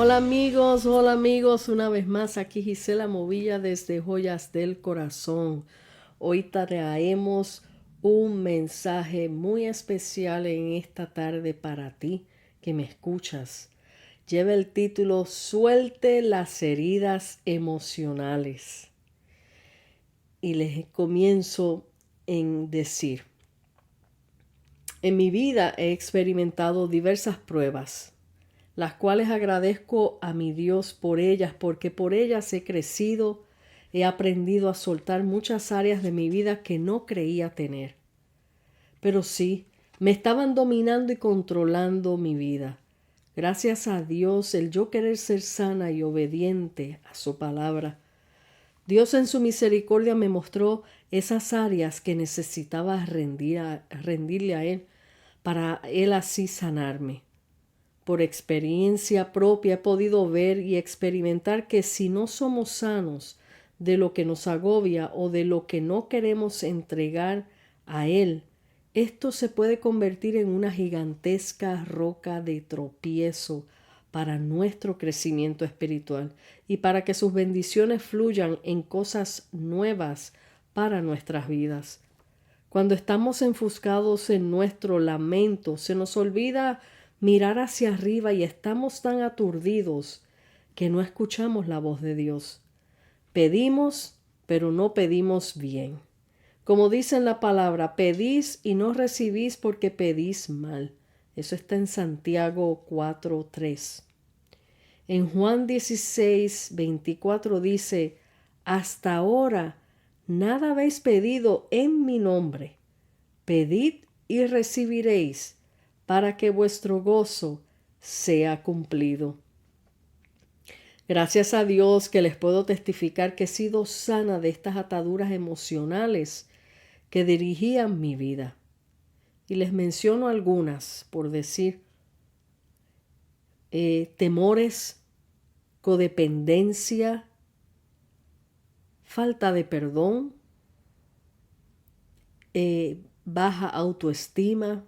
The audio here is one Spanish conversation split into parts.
Hola amigos, una vez más aquí Gisela Movilla desde Joyas del Corazón. Hoy traemos un mensaje muy especial en esta tarde para ti que me escuchas. Lleva el título Suelte las heridas emocionales. Y les comienzo en decir, en mi vida he experimentado diversas pruebas, las cuales agradezco a mi Dios por ellas, porque por ellas he crecido, he aprendido a soltar muchas áreas de mi vida que no creía tener. Pero sí, me estaban dominando y controlando mi vida. Gracias a Dios, el yo querer ser sana y obediente a su palabra. Dios en su misericordia me mostró esas áreas que necesitaba rendirle a Él para Él así sanarme. Por experiencia propia he podido ver y experimentar que si no somos sanos de lo que nos agobia o de lo que no queremos entregar a Él, esto se puede convertir en una gigantesca roca de tropiezo para nuestro crecimiento espiritual y para que sus bendiciones fluyan en cosas nuevas para nuestras vidas. Cuando estamos enfuscados en nuestro lamento, se nos olvida mirar hacia arriba y estamos tan aturdidos que no escuchamos la voz de Dios. Pedimos, pero no pedimos bien. Como dice en la palabra, pedís y no recibís porque pedís mal. Eso está en Santiago 4:3. En Juan 16:24 dice, hasta ahora nada habéis pedido en mi nombre. Pedid y recibiréis, para que vuestro gozo sea cumplido. Gracias a Dios que les puedo testificar que he sido sana de estas ataduras emocionales que dirigían mi vida. Y les menciono algunas, por decir, temores, codependencia, falta de perdón, baja autoestima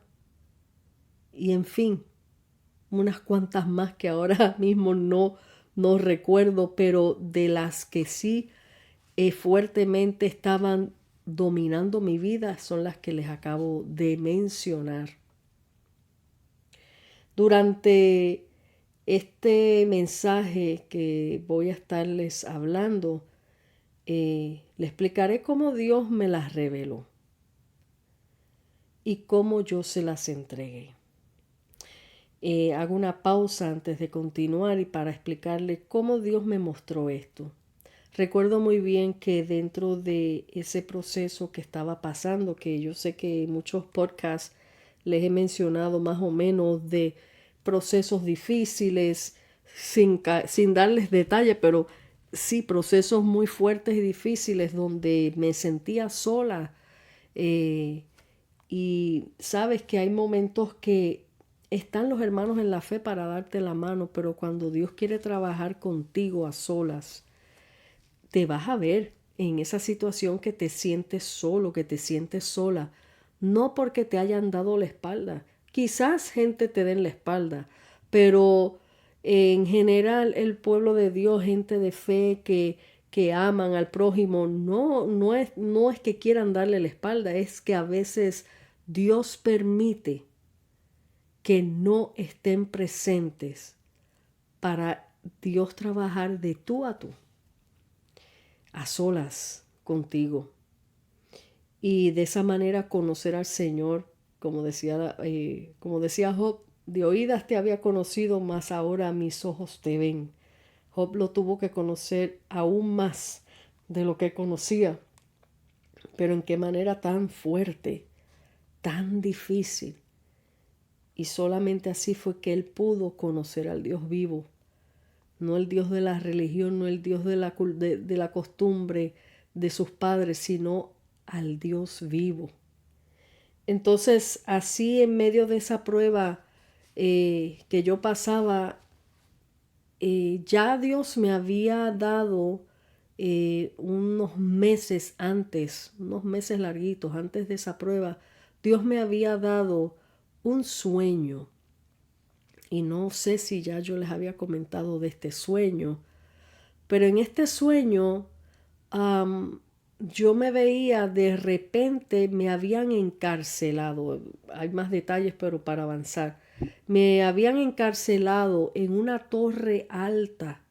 y en fin, unas cuantas más que ahora mismo no recuerdo, pero de las que sí fuertemente estaban dominando mi vida son las que les acabo de mencionar. Durante este mensaje que voy a estarles hablando, le explicaré cómo Dios me las reveló y cómo yo se las entregué. Hago una pausa antes de continuar y para explicarle cómo Dios me mostró esto. Recuerdo muy bien que dentro de ese proceso que estaba pasando, que yo sé que en muchos podcasts les he mencionado más o menos de procesos difíciles, sin darles detalle, pero sí procesos muy fuertes y difíciles donde me sentía sola. Y sabes que hay momentos que están los hermanos en la fe para darte la mano, pero cuando Dios quiere trabajar contigo a solas, te vas a ver en esa situación que te sientes solo, que te sientes sola, no porque te hayan dado la espalda. Quizás gente te den la espalda, pero en general el pueblo de Dios, gente de fe que aman al prójimo, no es que quieran darle la espalda, es que a veces Dios permite que no estén presentes para Dios trabajar de tú a solas contigo. Y de esa manera conocer al Señor, como decía Job, de oídas te había conocido, mas ahora mis ojos te ven. Job lo tuvo que conocer aún más de lo que conocía, pero en qué manera tan fuerte, tan difícil. Y solamente así fue que él pudo conocer al Dios vivo, no el Dios de la religión, no el Dios de la costumbre de sus padres, sino al Dios vivo. Entonces, así en medio de esa prueba que yo pasaba, ya Dios me había dado unos meses antes, unos meses larguitos antes de esa prueba, Dios me había dado un sueño Y no sé si ya yo les había comentado de este sueño, pero en este sueño yo me veía de repente, me habían encarcelado. Hay más detalles, pero para avanzar. Me habían encarcelado en una torre alta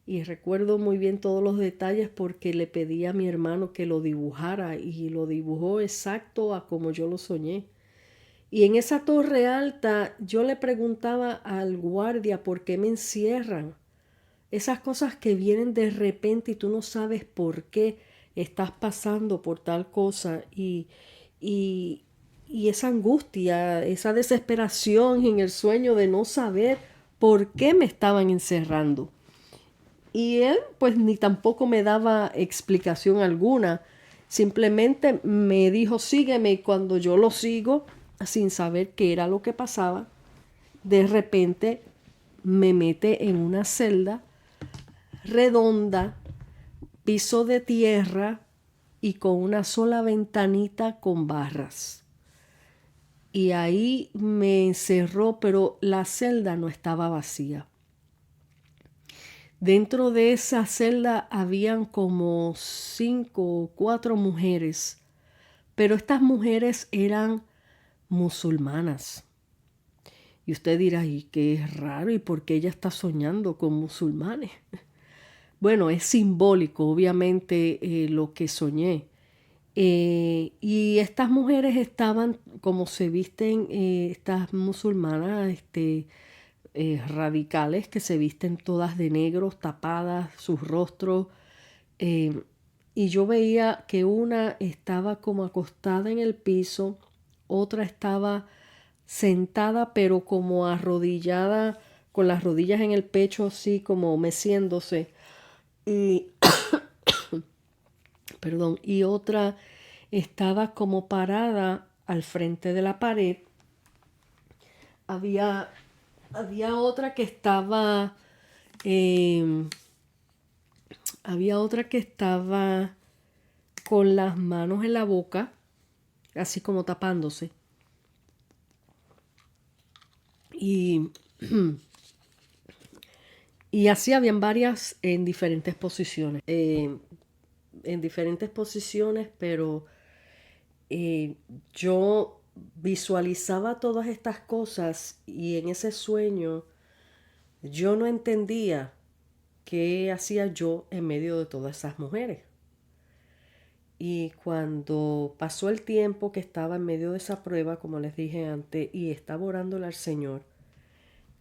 y recuerdo muy bien todos los detalles porque le pedí a mi hermano que lo dibujara y lo dibujó exacto a como yo lo soñé. Y en esa torre alta yo le preguntaba al guardia por qué me encierran. Esas cosas que vienen de repente y tú no sabes por qué estás pasando por tal cosa y, y esa angustia, esa desesperación en el sueño de no saber por qué me estaban encerrando. Y él pues ni tampoco me daba explicación alguna. Simplemente me dijo sígueme y cuando yo lo sigo, sin saber qué era lo que pasaba, de repente me mete en una celda redonda, piso de tierra y con una sola ventanita con barras. Y ahí me encerró, pero la celda no estaba vacía. Dentro de esa celda habían como 5 o 4 mujeres, pero estas mujeres eran musulmanas. Y usted dirá, ¿y qué es raro? ¿Y por qué ella está soñando con musulmanes? Bueno, es simbólico, obviamente, lo que soñé. Y estas mujeres estaban, como se visten estas musulmanas radicales, que se visten todas de negro, tapadas sus rostros. eh, y yo veía que una estaba como acostada en el piso, otra estaba sentada, pero como arrodillada, con las rodillas en el pecho, así como meciéndose. Y perdón, y otra estaba como parada al frente de la pared. Había, había otra que estaba, eh, había otra que estaba con las manos en la boca, así como tapándose. Y, y así habían varias en diferentes posiciones. En diferentes posiciones, pero eh, yo visualizaba todas estas cosas y en ese sueño yo no entendía qué hacía yo en medio de todas esas mujeres. Y cuando pasó el tiempo que estaba en medio de esa prueba, como les dije antes, y estaba orándole al Señor,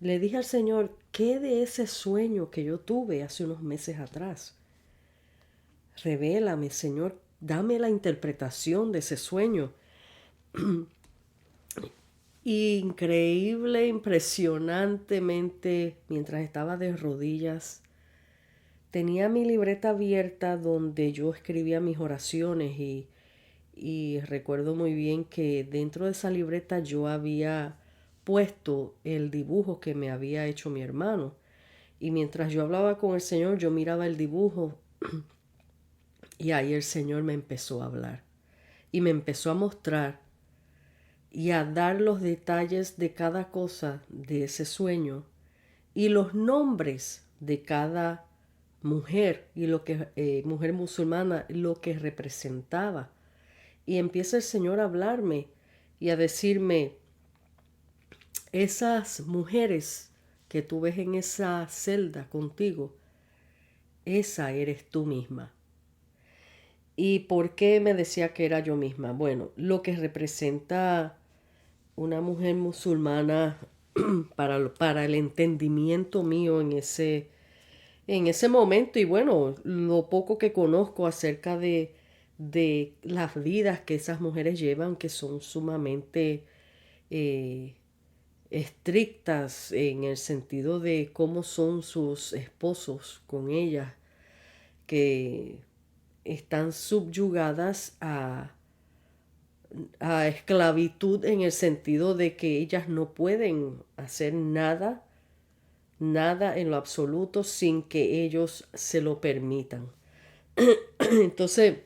le dije al Señor, ¿qué de ese sueño que yo tuve hace unos meses atrás? Revélame, Señor, dame la interpretación de ese sueño. Increíble, impresionantemente, mientras estaba de rodillas, tenía mi libreta abierta donde yo escribía mis oraciones y recuerdo muy bien que dentro de esa libreta yo había puesto el dibujo que me había hecho mi hermano. Y mientras yo hablaba con el Señor, yo miraba el dibujo y ahí el Señor me empezó a hablar y me empezó a mostrar y a dar los detalles de cada cosa de ese sueño y los nombres de cada mujer y lo que mujer musulmana, lo que representaba. Y empieza el Señor a hablarme y a decirme, esas mujeres que tú ves en esa celda contigo, esa eres tú misma. ¿Y por qué me decía que era yo misma? Bueno, lo que representa una mujer musulmana para el entendimiento mío en ese momento y bueno, lo poco que conozco acerca de las vidas que esas mujeres llevan, que son sumamente eh, estrictas en el sentido de cómo son sus esposos con ellas, que están subyugadas a esclavitud en el sentido de que ellas no pueden hacer nada, nada en lo absoluto sin que ellos se lo permitan. Entonces,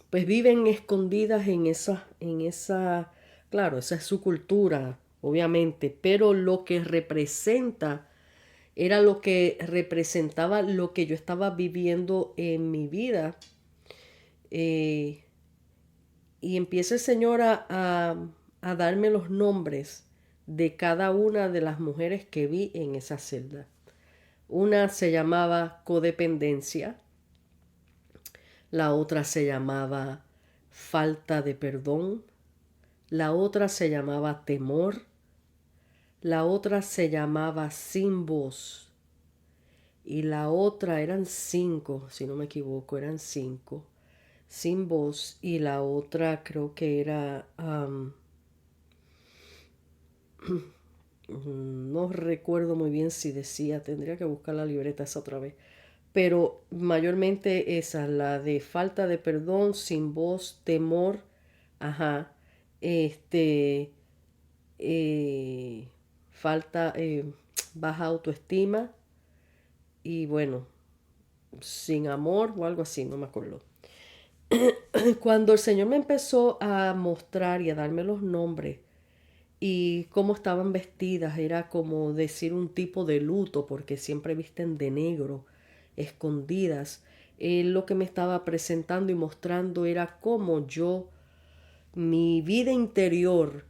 pues viven escondidas en esa Claro, esa es su cultura, obviamente, pero lo que representa era lo que representaba lo que yo estaba viviendo en mi vida. eh, y empieza el Señor a darme los nombres de cada una de las mujeres que vi en esa celda. Una se llamaba codependencia, la otra se llamaba falta de perdón, la otra se llamaba temor, la otra se llamaba sin voz y la otra eran cinco, si no me equivoco, eran cinco, sin voz y la otra creo que era, no recuerdo muy bien si decía, tendría que buscar la libreta esa otra vez, pero mayormente esa, la de falta de perdón, sin voz, temor, ajá, este, eh, falta, baja autoestima y bueno, sin amor o algo así, no me acuerdo. Cuando el Señor me empezó a mostrar y a darme los nombres y cómo estaban vestidas, era como decir un tipo de luto, porque siempre visten de negro, escondidas. Él lo que me estaba presentando y mostrando era cómo yo, mi vida interior,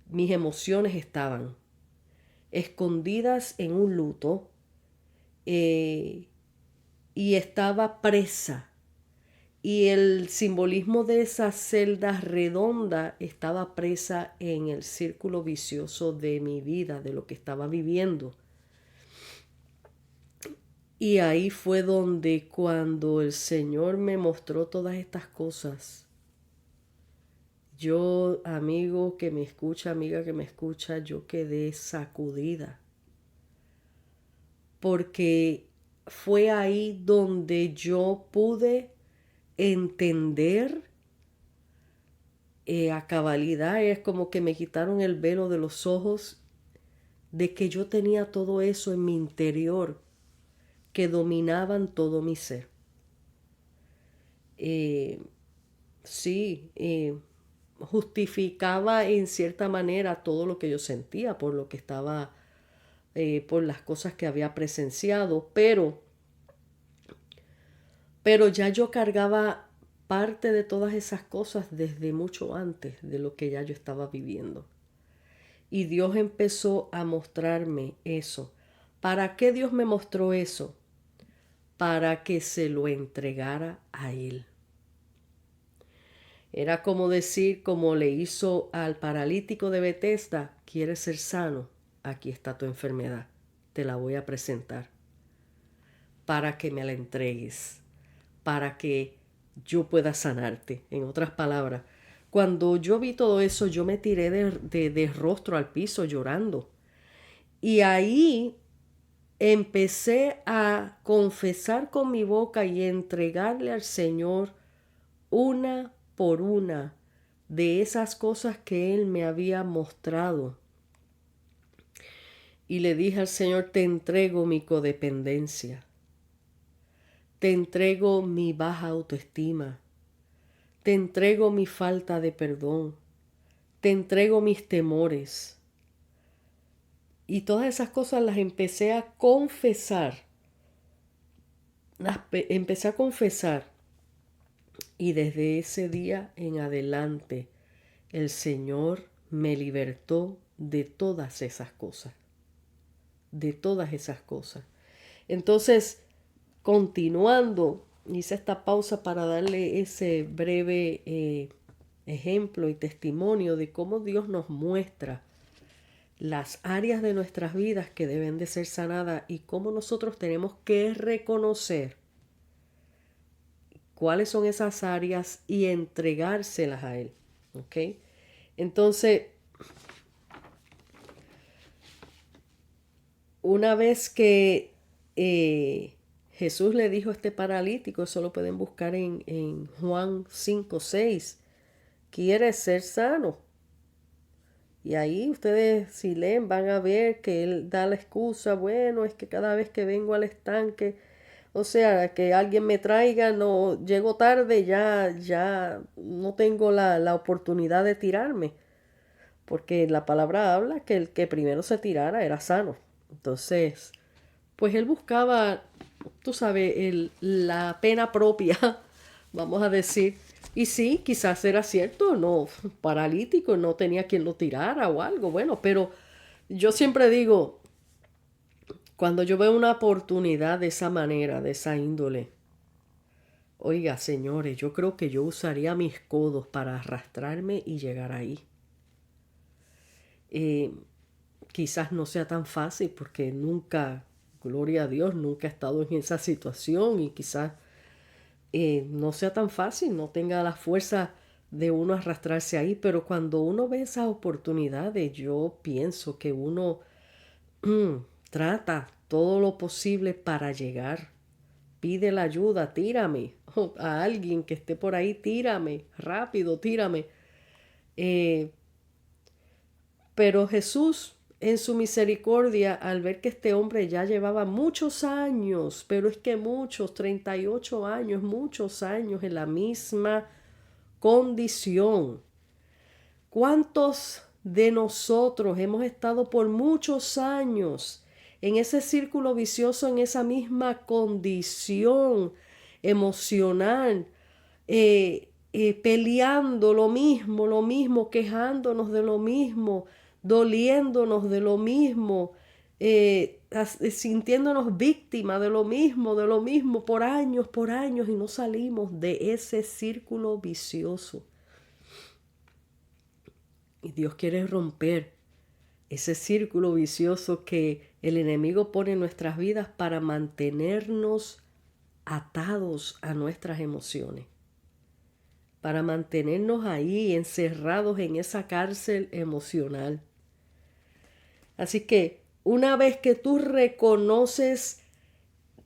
mis emociones estaban escondidas en un luto, eh, y estaba presa. Y el simbolismo de esa celda redonda estaba presa en el círculo vicioso de mi vida, de lo que estaba viviendo. Y ahí fue donde cuando el Señor me mostró todas estas cosas, yo, amigo que me escucha, amiga que me escucha, yo quedé sacudida. Porque fue ahí donde yo pude entender, a cabalidad, es como que me quitaron el velo de los ojos de que yo tenía todo eso en mi interior que dominaban todo mi ser. Eh, sí, justificaba en cierta manera todo lo que yo sentía por lo que estaba, por las cosas que había presenciado, pero ya yo cargaba parte de todas esas cosas desde mucho antes de lo que ya yo estaba viviendo. Y Dios empezó a mostrarme eso. ¿Para qué Dios me mostró eso? Para que se lo entregara a Él. Era como decir, como le hizo al paralítico de Betesda: ¿quieres ser sano? Aquí está tu enfermedad. Te la voy a presentar para que me la entregues, para que yo pueda sanarte. En otras palabras, cuando yo vi todo eso, yo me tiré de rostro al piso llorando. Y ahí empecé a confesar con mi boca y entregarle al Señor una por una de esas cosas que Él me había mostrado. Y le dije al Señor: te entrego mi codependencia, te entrego mi baja autoestima, te entrego mi falta de perdón, te entrego mis temores. Y todas esas cosas las empecé a confesar, empecé a confesar. Y desde ese día en adelante, el Señor me libertó de todas esas cosas, de todas esas cosas. Entonces, continuando, hice esta pausa para darle ese breve ejemplo y testimonio de cómo Dios nos muestra las áreas de nuestras vidas que deben de ser sanadas y cómo nosotros tenemos que reconocer cuáles son esas áreas y entregárselas a Él. ¿Ok? Entonces, una vez que Jesús le dijo a este paralítico, eso lo pueden buscar en Juan 5:6, ¿quieres ser sano? Y ahí ustedes, si leen, van a ver que él da la excusa: bueno, es que cada vez que vengo al estanque, o sea, que alguien me traiga, no, llego tarde, ya no tengo la oportunidad de tirarme. porque la palabra habla que el que primero se tirara era sano. Entonces, pues él buscaba, tú sabes, la pena propia, vamos a decir. Y sí, quizás era cierto, no, paralítico, no tenía quien lo tirara o algo, bueno, pero yo siempre digo, cuando yo veo una oportunidad de esa manera, de esa índole, oiga, señores, yo creo que yo usaría mis codos para arrastrarme y llegar ahí. Eh, Quizás no sea tan fácil porque nunca, gloria a Dios, nunca he estado en esa situación y quizás no sea tan fácil, no tenga la fuerza de uno arrastrarse ahí, pero cuando uno ve esas oportunidades, yo pienso que uno trata todo lo posible para llegar. Pide la ayuda, tírame. A alguien que esté por ahí, tírame. Rápido, tírame. Eh, pero Jesús, en su misericordia, al ver que este hombre ya llevaba muchos años, pero es que muchos, 38 años, muchos años en la misma condición. ¿Cuántos de nosotros hemos estado por muchos años en ese círculo vicioso, en esa misma condición emocional, peleando lo mismo, quejándonos de lo mismo, doliéndonos de lo mismo, sintiéndonos víctimas de lo mismo por años y no salimos de ese círculo vicioso? Y Dios quiere romper ese círculo vicioso que el enemigo pone en nuestras vidas para mantenernos atados a nuestras emociones, para mantenernos ahí encerrados en esa cárcel emocional. Así que una vez que tú reconoces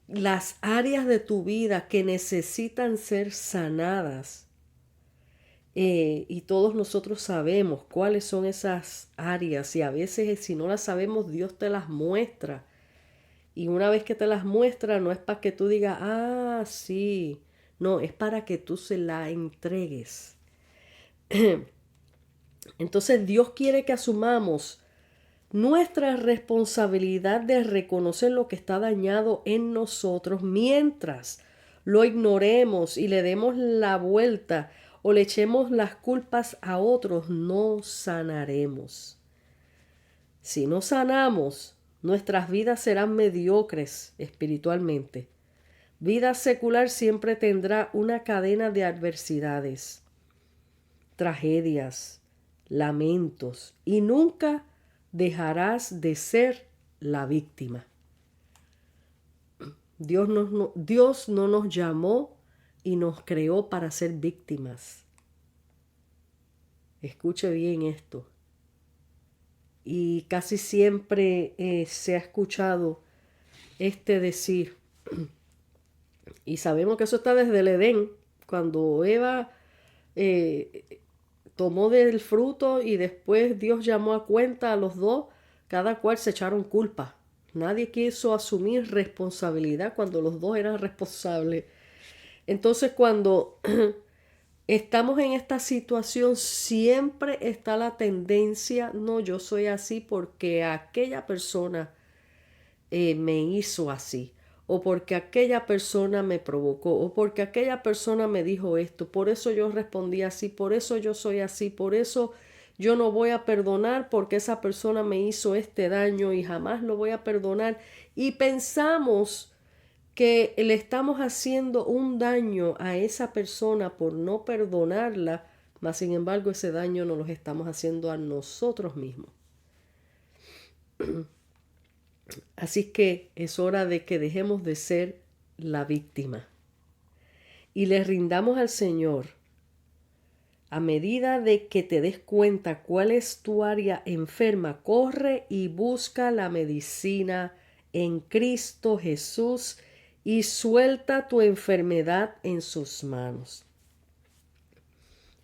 las áreas de tu vida que necesitan ser sanadas, y todos nosotros sabemos cuáles son esas áreas y a veces si no las sabemos Dios te las muestra. Y una vez que te las muestra no es para que tú digas, ah, sí. No, es para que tú se la entregues. Entonces Dios quiere que asumamos nuestra responsabilidad de reconocer lo que está dañado en nosotros mientras lo ignoremos y le demos la vuelta o le echemos las culpas a otros, no sanaremos. Si no sanamos, nuestras vidas serán mediocres espiritualmente. Vida secular siempre tendrá una cadena de adversidades, tragedias, lamentos y nunca dejarás de ser la víctima. Dios no nos llamó y nos creó para ser víctimas. Escuche bien esto. Y casi siempre se ha escuchado este decir, y sabemos que eso está desde el Edén, cuando Eva tomó del fruto y después Dios llamó a cuenta a los dos, cada cual se echaron culpa. Nadie quiso asumir responsabilidad cuando los dos eran responsables. Entonces cuando estamos en esta situación, siempre está la tendencia, no, yo soy así porque aquella persona me hizo así, o porque aquella persona me provocó, o porque aquella persona me dijo esto, por eso yo respondí así, por eso yo soy así, por eso yo no voy a perdonar porque esa persona me hizo este daño y jamás lo voy a perdonar. Y pensamos que le estamos haciendo un daño a esa persona por no perdonarla, mas sin embargo ese daño nos lo estamos haciendo a nosotros mismos. Así que es hora de que dejemos de ser la víctima y le rindamos al Señor. A medida de que te des cuenta cuál es tu área enferma, corre y busca la medicina en Cristo Jesús y suelta tu enfermedad en sus manos.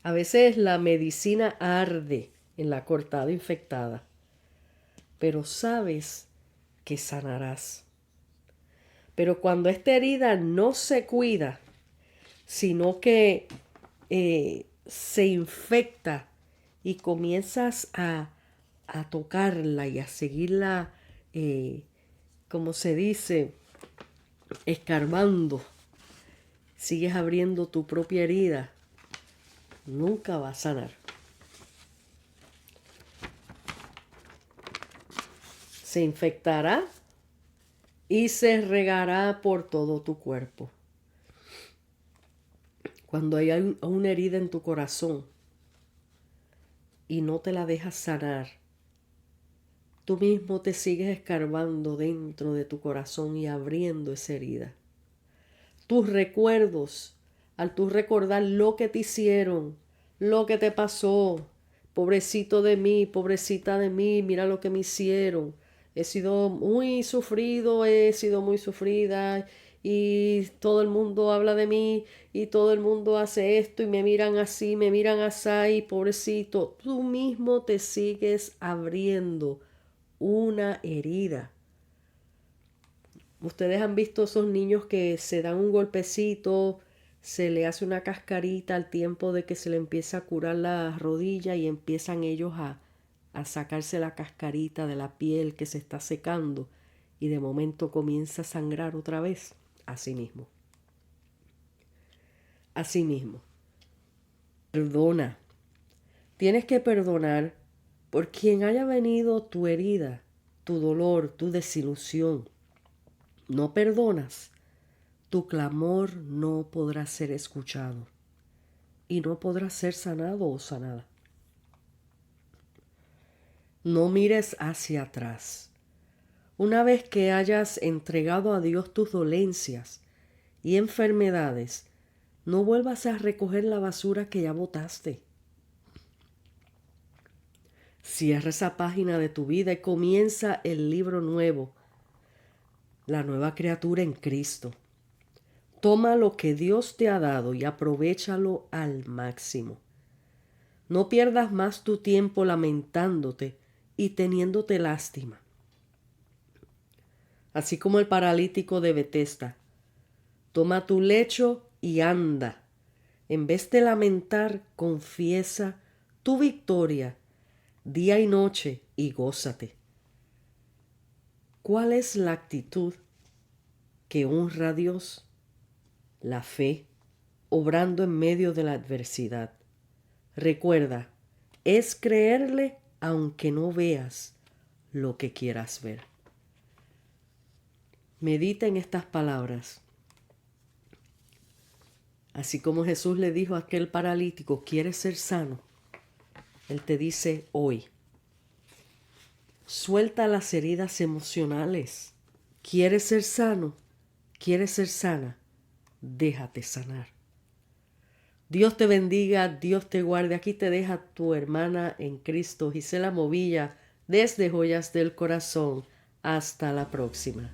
A veces la medicina arde en la cortada infectada, pero sabes que sanarás. Pero cuando esta herida no se cuida, sino que se infecta y comienzas a a tocarla y a seguirla, como se dice, escarbando, sigues abriendo tu propia herida, nunca va a sanar. Se infectará y se regará por todo tu cuerpo. Cuando hay una herida en tu corazón y no te la dejas sanar, tú mismo te sigues escarbando dentro de tu corazón y abriendo esa herida. Tus recuerdos, al tú recordar lo que te hicieron, lo que te pasó, pobrecito de mí, pobrecita de mí, mira lo que me hicieron. He sido muy sufrido, he sido muy sufrida y todo el mundo habla de mí y todo el mundo hace esto y me miran así, me miran así, pobrecito. Tú mismo te sigues abriendo una herida. Ustedes han visto esos niños que se dan un golpecito, se le hace una cascarita al tiempo de que se le empieza a curar la rodilla y empiezan ellos a sacarse la cascarita de la piel que se está secando y de momento comienza a sangrar otra vez. Así mismo. Así mismo. Perdona. Tienes que perdonar por quien haya venido tu herida, tu dolor, tu desilusión. No perdonas, tu clamor no podrá ser escuchado y no podrá ser sanado o sanada. No mires hacia atrás. Una vez que hayas entregado a Dios tus dolencias y enfermedades, no vuelvas a recoger la basura que ya botaste. Cierra esa página de tu vida y comienza el libro nuevo, la nueva criatura en Cristo. Toma lo que Dios te ha dado y aprovéchalo al máximo. No pierdas más tu tiempo lamentándote y teniéndote lástima. Así como el paralítico de Betesda, toma tu lecho y anda. En vez de lamentar, confiesa tu victoria día y noche y gózate. ¿Cuál es la actitud que honra a Dios? La fe, obrando en medio de la adversidad. Recuerda, es creerle aunque no veas lo que quieras ver. Medita en estas palabras. Así como Jesús le dijo a aquel paralítico, ¿quieres ser sano? Él te dice hoy, suelta las heridas emocionales. ¿Quieres ser sano? ¿Quieres ser sana? Déjate sanar. Dios te bendiga, Dios te guarde. Aquí te deja tu hermana en Cristo, Gisela Movilla, desde Joyas del Corazón. Hasta la próxima.